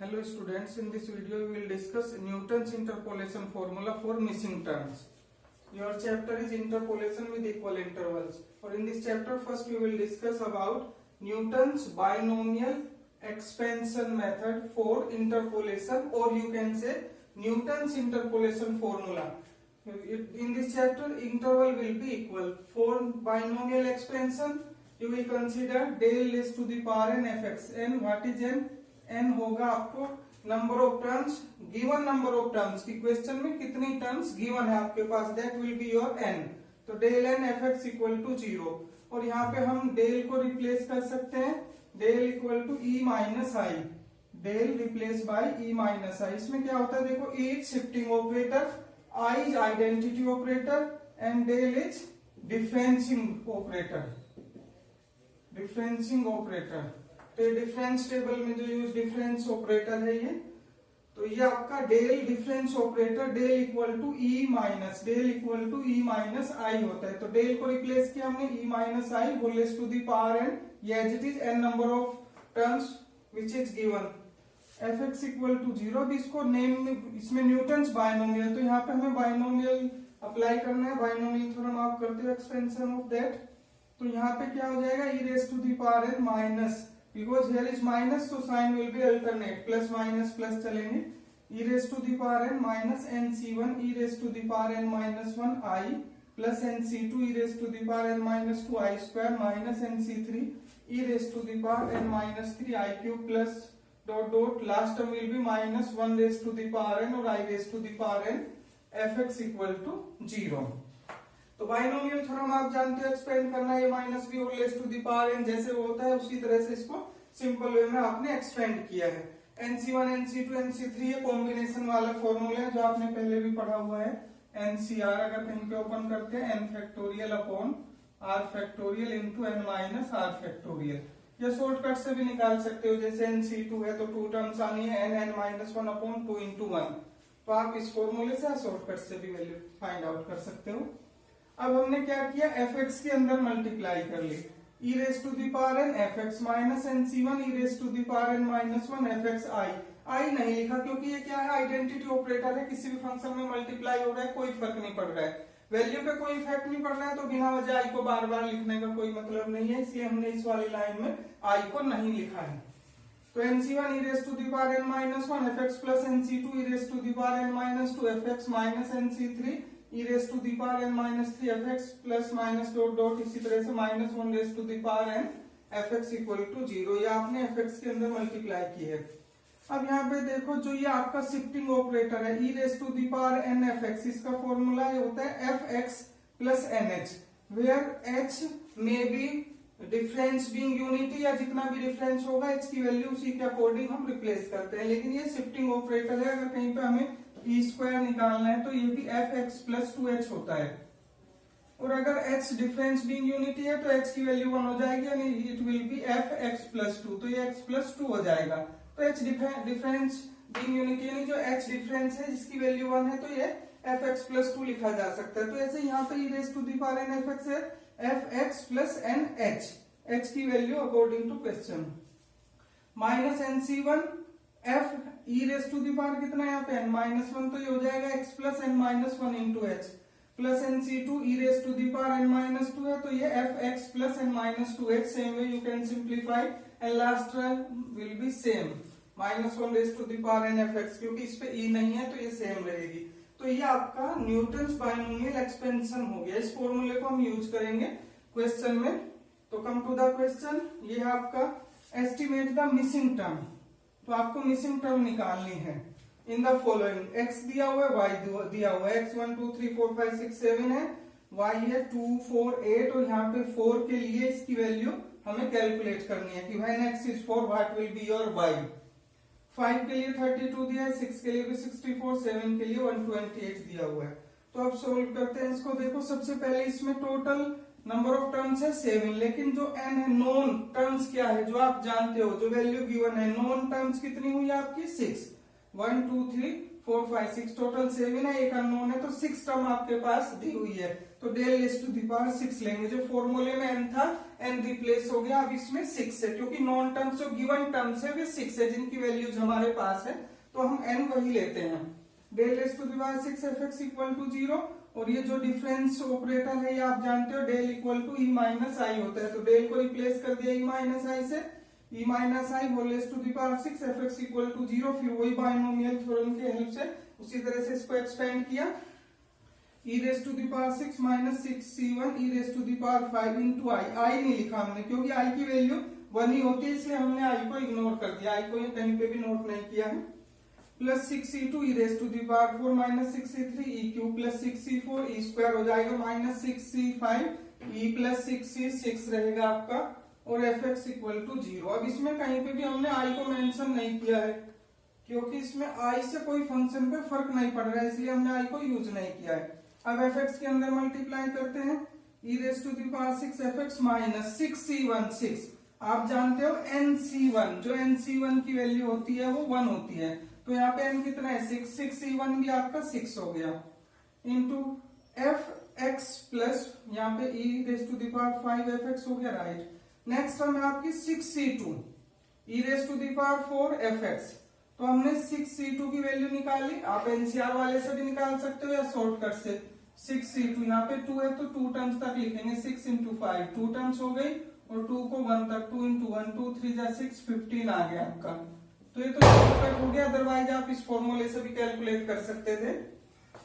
Hello students, in this video we will discuss Newton's interpolation formula for missing terms. Your chapter is interpolation with equal intervals. For in this chapter first we will discuss about Newton's binomial expansion method for interpolation, or you can say Newton's interpolation formula. In this chapter interval will be equal. For binomial expansion you will consider del raised to the power n fx. n what is n? n होगा आपको number of terms, given number of terms की question में कितनी terms given है आपके पास, that will be your n. तो del n f x equal to 0, और यहाँ पे हम डेल को रिप्लेस कर सकते हैं, del equal to E minus I, del replace by E minus I. इसमें क्या होता है देखो, E is shifting operator, I is identity operator and del is differencing operator. Differencing operator तो डिफरेंस टेबल में जो यूज डिफरेंस ऑपरेटर है ये, तो ये आपका del difference operator del equal to E minus, del equal to E minus I होता है. तो डेल को रिप्लेस किया हमने E minus I whole raised to the power n, ये as it is n number of terms which is given. F x equal to 0. अब इसको name, इसमें न्यूटन्स बायनोमियल, तो यहाँ पे हमें बायनोमियल अप्लाई करना है. बायनोमियल थ्योरम आप करते हो एक्सपेंशन ऑफ दैट, तो यहाँ पे क्या हो जाएगा, E raised to the power n minus, because here is minus so sign will be alternate, plus minus plus चलेंगे, e raised to the power n minus nc1 e raised to the power n minus 1 I plus nc2 e raised to the power n minus 2 I square minus nc3 e raised to the power n minus 3 I cube plus dot dot last term will be minus 1 raised to the power n और I raised to the power n fx equal to 0. तो binomial theorem आप जानते हो expand करना है, minus b whole raised to the power n जैसे होता है उसी तरह से इसको सिंपल वे में आपने एक्सपेंड किया है. NC1 NC2 NC3 ये कॉम्बिनेशन वाला फॉर्मूला है जो आपने पहले भी पढ़ा हुआ है. NCR अगर कहीं पे ओपन करते हैं n factorial upon r factorial into n minus r factorial. या शॉर्टकट से भी निकाल सकते हो, जैसे NC2 है तो 2 टर्म्स आनी है n माइनस 1 अपॉन 2 इंटू 1, तो आप इस फॉर्मूले से शॉर्टकट से भी वैल्यू फाइंड आउट कर सकते हो. अब हमने क्या किया, fx के अंदर मल्टीप्लाई कर ली, e raised to the power n fx minus nc1 e raised to the power n minus 1 fx i नहीं लिखा क्योंकि ये क्या है, आइडेंटिटी ऑपरेटर है, किसी भी फंक्शन में मल्टीप्लाई हो रहा है, कोई फर्क नहीं पड़ रहा है, वैल्यू पे कोई इफेक्ट नहीं पड़ रहा है, तो बिना वजह i को बार बार लिखने का कोई मतलब नहीं है, इसलिए हमने इस वाली लाइन में i को नहीं लिखा है. तो nc1 e raised to the power n minus 1 fx plus nc2 e raised to the power n minus 2 fx minus nc3 e raised to the power n minus 3 fx plus minus dot dot इसी तरह से minus 1 raised to the power n fx equal to 0. ये आपने fx के अंदर multiply की है. अब यहाँ पे देखो जो ये आपका शिफ्टिंग ऑपरेटर है, e raised to the power n fx, इसका फॉर्मूला ये होता है fx plus nh, where h may be difference being unity, या जितना भी डिफरेंस होगा h की वैल्यू उसी के अकॉर्डिंग हम रिप्लेस करते हैं. लेकिन ये शिफ्टिंग ऑपरेटर है, अगर कहीं पे हमें ई स्क्वायर निकालना है तो ये भी एफ एक्स प्लस 2h होता है, और अगर h डिफरेंस बीइंग यूनिटी है तो h की वैल्यू 1 हो जाएगी, यानी it will be F x plus 2, तो ये x प्लस 2 हो जाएगा. तो h डिफरेंस बीइंग यूनिटी यानी जो h डिफरेंस है जिसकी वैल्यू 1 है, तो ये एफ एक्स प्लस 2 लिखा जा सकता है. तो ऐसे यहाँ पे e raised to the power n f x है f x plus n h, h की value according to question, minus nc1 f e raised to the power कितना है यहाँ पे n माइनस 1, तो ये हो जाएगा x plus n minus 1 into h, plus nc2 e raised to the power n minus 2 है, तो ये f x plus n minus 2h. Same way you can simplify and last will be same, minus 1 raised to the power n f x, क्योंकि इस पे e नहीं है तो ये सेम रहेगी. तो ये आपका न्यूटन्स बायनोमियल एक्सपेंशन हो गया. इस फॉर्मूले को हम यूज करेंगे क्वेश्चन में. तो कम टू द क्वेश्चन, ये आपका एस्टिमेट द मिसिंग टर्म, तो आपको मिसिंग टर्म निकालनी है इन द फॉलोइंग. x दिया हुआ है, y दिया हुआ है, x 1 2 3 4 5 6 7 है, y है 2 4 8, और यहाँ पे 4 के लिए इसकी वैल्यू हमें कैलकुलेट करनी है कि when x is 4 what will be your y. 5 के लिए 32 दिया है, 6 के लिए भी 64, 7 के लिए 128 दिया हुआ है. तो अब सोल्व करते हैं इसको. देखो सबसे पहले इसमें टोटल नंबर ऑफ टर्म्स है 7, लेकिन जो n है, नोन टर्म्स क्या है जो आप जानते हो, जो वैल्यू गिवन है, नोन टर्म्स कितनी हुई आपकी 6, 1 2 3 4 5 6, टोटल 7 है, एक अननोन है, तो 6 टर्म आपके पास दी हुई है. तो del raised to the power 6 लेंगे. जो फॉर्मूले में n था n रिप्लेस हो गया, अब इसमें 6 है क्योंकि नॉन टर्म्स जो गिवन टर्म्स है वे 6 है जिनकी वैल्यूज हमारे पास है, तो हम n वही लेते हैं। Del raise to the power 6 f x equal to 0, और ये जो डिफरेंस ऑपरेटर है ये आप जानते हो del equal to E minus I होता है, तो डेल को रिप्लेस कर दिया ई माइनस आई से, E minus I whole raise to the power 6 f x equal to 0, फिर वही बाइनोमियल थ्योरम के हेल्प से उसी तरह से इसको एक्सपेंड किया, e raise to the power 6 minus 6c1 e raise to the power 5 into I नहीं लिखा हमने क्योंकि आई की वैल्यू 1 ही होती है, इसलिए हमने आई को इग्नोर कर दिया, आई को कहीं पे भी नोट नहीं किया है, plus 6c2 e raise to the power 4 minus 6c3 e cube plus 6c4 e square हो जाएगा minus 6c5 e plus 6c6 रहेगा आपका, और एफ एक्स इक्वल टू 0। अब इसमें कहीं पे भी हमने आई को मेंशन नहीं किया है क्योंकि इसमें आई से कोई फंक्शन पे फर्क नहीं पड़ रहा है, इसलिए हमने आई को यूज नहीं किया है। अब एफ एक्स के अंदर मल्टीप्लाई करते हैं, e raise to the power 6 f x minus 6c1 6, आप जानते हो nc1, जो nc1 की वैल्यू होती है वो 1 होती है, तो यहाँ पे n कितना है 6, 6c1 भी आपका 6 हो गया, इंटू एफ एक्स प्लस यहाँ पे e raise to the power 5 f x हो गया, राइट। नेक्स्ट टर्म है आपकी 6c2 e raise to the power 4 f x, तो हमने 6c2 की वैल्यू निकाली, आप एनसीआर वाले से भी निकाल सकते हो या शॉर्टकट से, 6c2 यहाँ पे 2 है तो 2 टर्म्स तक लिखेंगे, 6 इंटू 5 2 टर्म्स हो गई, और 2 को 1 तक, 2 इंटू 1 2 3 जा 6 15 आ गया आपका, तो ये तो शॉर्टकट हो गया, अदरवाइज आप इस फॉर्मूले से भी कैलकुलेट कर सकते थे।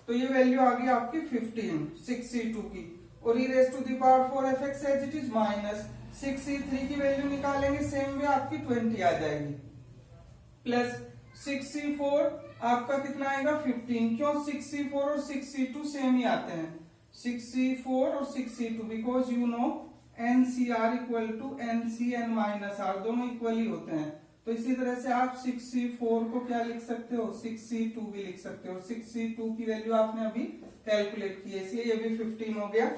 तो ये वैल्यू आ गई आपकी 15 6c2 की, और e raise to the power 4 f x as it is minus 6c3 की वैल्यू निकालेंगे सेम वे आपकी 20 आ जाएगी, प्लस 6c4 आपका कितना आएगा 15, क्यों 6c4 और 6c2 सेम ही आते हैं, 6c4 और 6c2 because you know NCR equal to NCN minus r, दोनों इक्वल ही होते हैं, तो इसी तरह से आप 6c4 को क्या लिख सकते हो 6c2 भी लिख सकते हो, 6c2 की वैल्यू आपने अभी कैलकुलेट की है इसलिए ये भी 15 हो गया,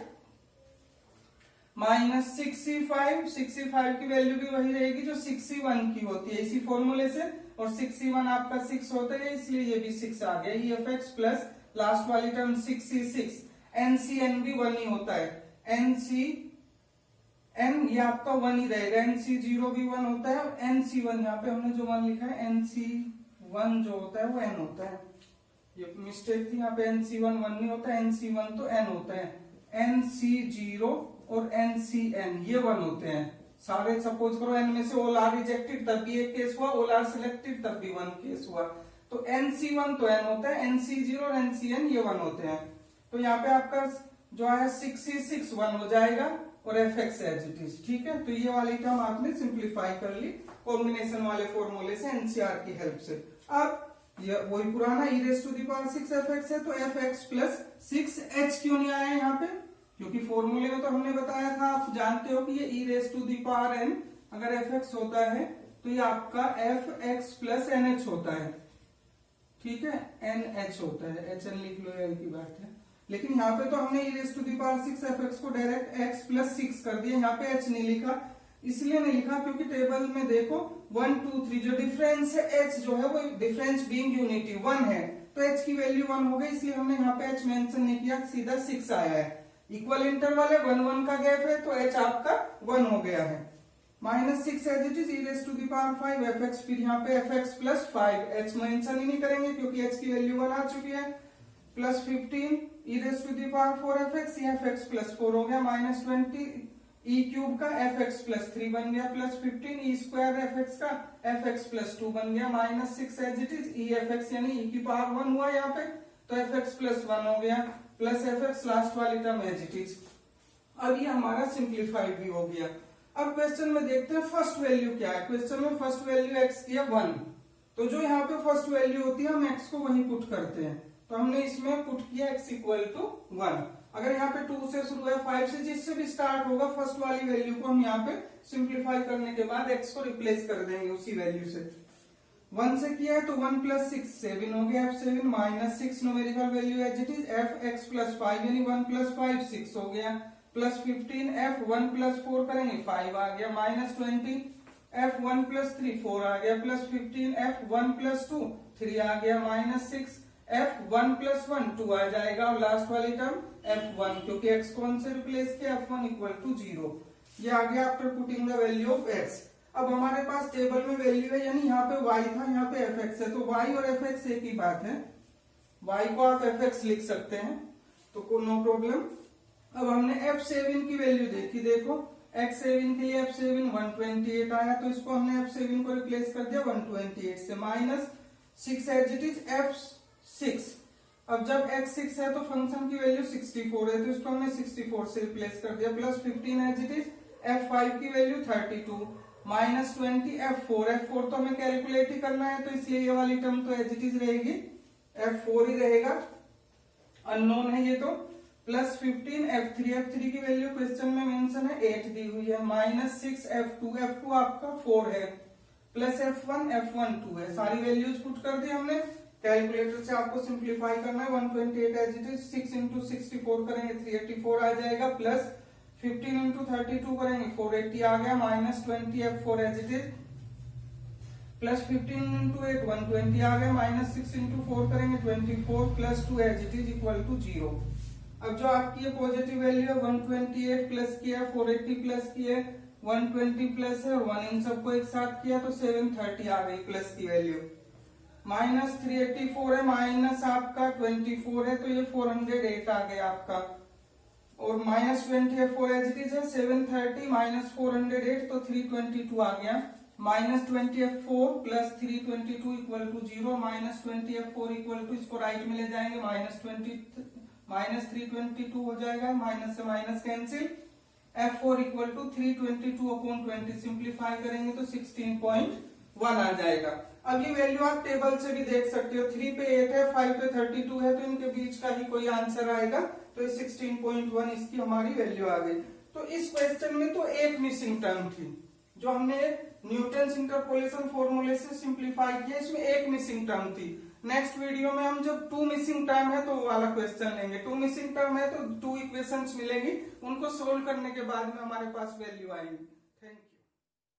माइनस 6c5 की वैल्यू भी वही रहेगी जो 6c1 की होती है इसी फॉर्मूले से, और 6c1 आपका 6 होता है इसलिए ये भी 6 आ गया, ये एफ एक्स प्लस लास्ट वाली टर्म 6c6, NCN भी 1 ही होता है, NCN ये आपका 1 ही रहेगा, NC0 भी 1 होता है, और NC1 यहाँ पे हमने जो 1 लिखा है NC1 जो होता है वो N होता है, ये मिस्टेक थी, यहाँ पे NC1 1 नहीं होता, NC1 तो N होता है, NC0 और NCN ये 1 होते हैं सारे, सपोज करो n में से ऑल आर रिजेक्टेड तब भी एक केस हुआ, ऑल आर सिलेक्टेड तब भी 1 केस हुआ, तो NC1 तो n होता है, NC0 और NCN ये 1 होते हैं, तो यहाँ पे आपका जो है 6c6 1 हो जाएगा, और f x as it is, ठीक है। तो ये वाली टर्म आपने सिंप्लीफाई कर ली कॉम्बिनेशन वाले फॉर्मूले से एनसीआर की हेल्प से। अब ये वही पुराना e raise to the power 6 f x है, तो एफ एक्स प्लस 6h क्यों नहीं आया यहाँ पे, क्योंकि फॉर्मूले में तो हमने बताया था, आप जानते हो कि ये e raise to the power n अगर एफ एक्स होता है तो ये आपका f x plus n h होता है, ठीक है, एन एच होता है, एच एन लिख लो यही की बात है, लेकिन यहाँ पे तो हमने e raise to the power 6 f x को डायरेक्ट x प्लस 6 कर दिया, यहाँ पे h नहीं लिखा, इसलिए नहीं लिखा क्योंकि टेबल में देखो 1 2 3 जो डिफरेंस है h जो है वो डिफरेंस बीइंग यूनिटी 1 है, तो h की वैल्यू 1 हो गई, इसलिए हमने यहाँ पे h मेंशन नहीं किया, सीधा 6 आया है, इक्वल इंटरवल है 1 1 का गैप है, तो h आपका 1 हो गया है, minus 6 as it is e raise to the power 5 f x, फिर यहाँ पे f x plus 5, h mention ही नहीं करेंगे क्योंकि h की वैल्यू 1 आ चुकी है, plus 15 e raise to the power 4 f x, f x plus 4 हो गया, माइनस 20 e क्यूब का एफ एक्स प्लस 3 बन गया, plus 15 e square f x का एफ एक्स प्लस 2 बन गया, minus 6 as it is e f x यानी e की पावर 1 हुआ यहाँ पे, तो एफ एक्स प्लस 1 हो गया, प्लस एफ एक्स लास्ट वाली टर्म एज इट इज। अब ये हमारा सिंप्लीफाइड भी हो गया। अब क्वेश्चन में देखते हैं फर्स्ट वैल्यू क्या है, क्वेश्चन में फर्स्ट वैल्यू एक्स की है 1, तो जो यहाँ पे फर्स्ट वैल्यू होती है हम एक्स को वहीं पुट करते हैं, तो हमने इसमें पुट किया x इक्वल टू 1, अगर यहाँ पे 2 से शुरू है 5 से जिससे भी स्टार्ट होगा फर्स्ट वाली वैल्यू को हम यहाँ पे सिंप्लीफाई करने के बाद x को रिप्लेस कर देंगे उसी वैल्यू से, 1 से किया है तो 1 प्लस 6 7 हो गया, f7 minus 6 numerical value as it is, f x plus 5 यानी 1 प्लस 5 6 हो गया, प्लस 15 एफ 1 प्लस 4 करेंगे 5 आ गया, माइनस 20 एफ 1 प्लस 3 4 आ गया, प्लस 15 एफ 1 प्लस 2 3 आ गया, माइनस 6 f1 प्लस 1 2 आ जाएगा, और लास्ट वाली टर्म f1 क्योंकि x को 1 से रिप्लेस किया, f1 इक्वल टू 0। ये आ गया after putting the value of x। अब हमारे पास टेबल में वैल्यू है, यानी यहाँ पे y था, यहाँ पे fx है, तो y और fx एक ही बात है, y को आप fx लिख सकते हैं, तो नो प्रॉब्लम। अब हमने f7 की वैल्यू देखी, देखो x7 के लिए f7 128 आया, तो इसको हमने f7 को रिप्लेस कर दिया 128 से, minus 6 as it is f6। अब जब x6 है तो फंक्शन की वैल्यू 64 है, तो इसको हमने 64 से रिप्लेस कर दिया, plus 15 as it is f5 की वैल्यू 32, माइनस 20 f4 तो हमें कैलकुलेट ही करना है, तो इसलिए ये वाली टर्म तो एज इट इज रहेगी, f4 ही रहेगा, अननोन है ये तो, प्लस 15 f3 की वैल्यू क्वेश्चन में मेंशन है 8 दी हुई है, माइनस 6 f2 आपका 4 है, प्लस f1 2 है, सारी वैल्यूज पुट कर दी हमने। कैलकुलेटर से आपको सिंप्लीफाई करना है, 128 एज इट इज 6 इंटू 64 करेंगे 384 आ जाएगा, प्लस 15 इंटू 32 करेंगे 480 आ गया, minus 20 f4 as it is, plus 15 into 8 120 आ गया, माइनस 6 इंटू 4 करेंगे 24 plus 2 as it is equal to 0। अब जो आपकी ये पॉजिटिव वैल्यू है 128 प्लस की है, 480 प्लस की है, 120 प्लस है और 1 इन सबको एक साथ किया तो 730 आ गई प्लस की वैल्यू, माइनस 384 है, माइनस आपका 24 है, तो ये 408 आ गया आपका, और माइनस 24 एज इट इज है, 730 माइनस 408 तो 322 आ गया, minus 24 plus 322 equal to 0, minus 24 equal to, इसको राइट में ले जाएंगे, माइनस 322 हो जाएगा, माइनस से minus cancel, f4 equal to 322 upon 20 simplify करेंगे तो 16.1 आ जाएगा। अब ये वैल्यू आप टेबल से भी देख सकते हो, 3 पे 8 है, 5 पे 32 है, तो इनके बीच का ही कोई आंसर आएगा, तो 16.1 इसकी हमारी वैल्यू आ गई। तो इस क्वेश्चन में तो एक मिसिंग टर्म थी, जो हमने न्यूटन इंटरपोलेशन फॉर्मूले से सिंप्लीफाई किया, इसमें एक मिसिंग टर्म थी। नेक्स्ट वीडियो में हम जब 2 मिसिंग टर्म है तो वो वाला क्वेश्चन लेंगे, 2 मिसिंग टर्म है तो 2 इक्वेशंस मिलेंगी, उनको सोल्व करने के बाद में हमारे पास वैल्यू आएंगी। Thank you.